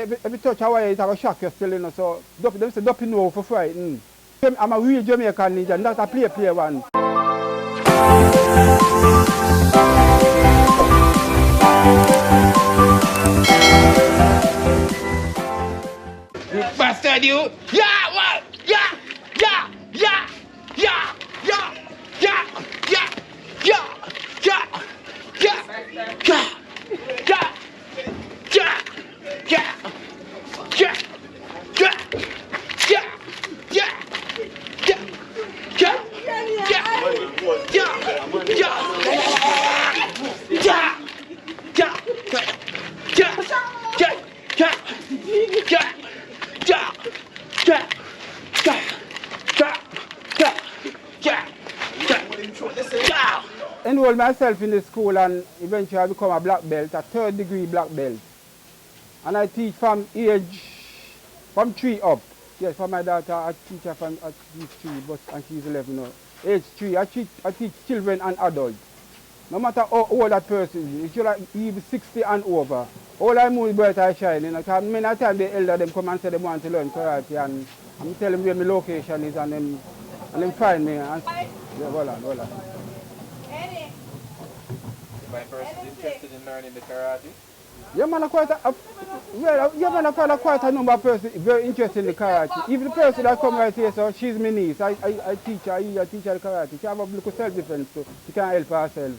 Every touch away, it have a shock you still, you know, so them say don't know for frightened. I'm a real Jamaican ninja, not a play one. You bastard, you! Yeah, what? Yeah, yeah, yeah, yeah, yeah, yeah, yeah, yeah, yeah, yeah, yeah, yeah, yeah, yeah, yeah, yeah, yeah, yeah, yeah, Enrolled myself in the school and eventually I become a black belt, a 3rd degree black belt. And I teach from 3 up. Yes, for my daughter, I teach her from she's 3, and she's 11 now. Age 3, I teach children and adults. No matter how old that person is, if you be 60 and over, all I move is bright and shine. You know, because many times the elder them come and say they want to learn karate, and I'm telling them where my location is, and them find me. And, yeah, voila. My person is interested in learning the karate? Yeah, man, quite a number of persons very interested in the karate. Even the person that come right here, so she's my niece. I teach her the karate. She have a little self-defense, so she can help herself.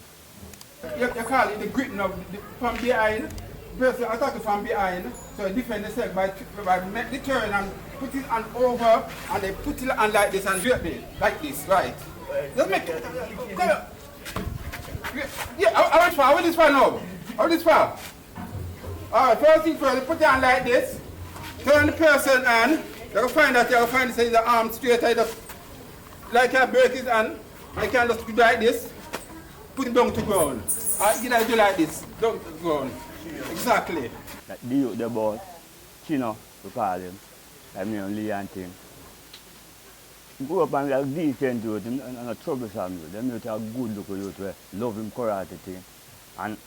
You call it the gripping of from behind. The person attacking from behind, so you defend yourself by make the turn and put it on over, and they put it on like this and grip it, like this, right? Just make it. Come on. Yeah, I went far. I went this far now. I went this far. Alright, first thing first, you put it on like this. Turn the person on. You'll find the arm straight like I break his hand. I can just do like this. Put it down to ground. I do like this. Down to ground. Exactly. Like the youth, the boss, Chino, we call him. Like me and Lee and thing. Go up and like decent youth and a troublesome youth. Them youth are good looking youth where love him karate thing. And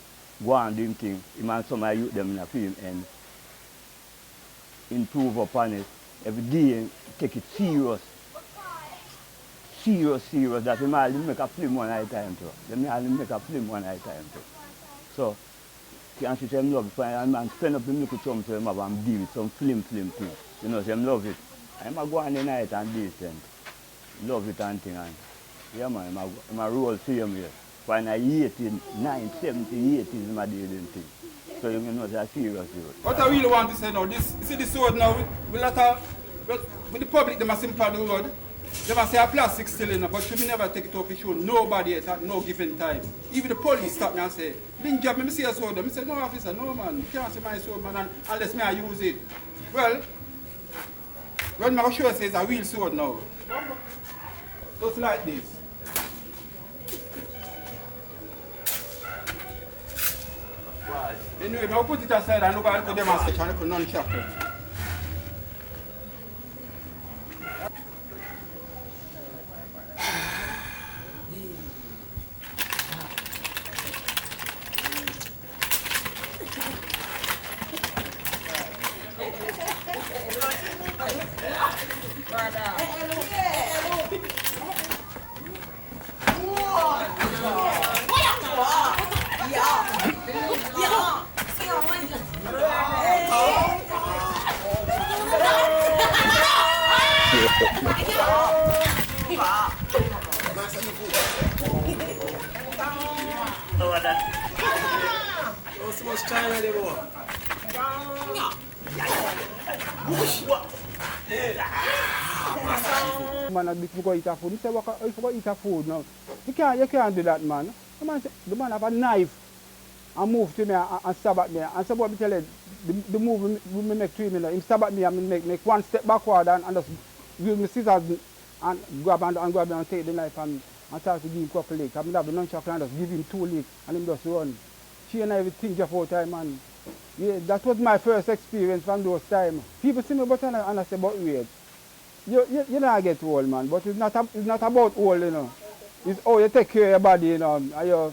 go on doing things. Him and some of the youth them in a film and improve upon it. Every day take it serious. Serious that we might make a film one at a time too. They might make a film one at a time too. So you can see them love it and spend up him little chum to him and deal with some film thing. You know, them love it. I'm a go on the night and decent. Love it and thing and yeah man, I'm a roll film here. When I 89, 70, 80 is my dealing thing. So you know that's serious. What I really want to say now, see this road now, with the public, they must simple the road. They must say a plastic still in, but should we never take it off the show. Nobody at no given time. Even the police stop me and say, Ninja, let me see a sword. I say, no officer, no man, you can't see my sword man unless I use it. Well, when my show says a real sword now, just like this. Anyway, I'll put it aside and look at the demonstration. I could non-shackle. So much China they go. Man, I forgot eat a food. He said, I forgot eat a food now. You can't do that, man. The man have a knife and move to me and stab at me. And so what me tell you, the move we make 3 minutes. He stab at me and make one step backward and just use my scissors and grab and take the knife and start to give him a couple legs. I mean, have the nunchuck and just give him 2 legs and him just run. She and I everything just all time, man. Yeah, that was my first experience from those times. People see me but and I say, but wait. You not get old, man, but it's not about old, you know. It's how you take care of your body, you know.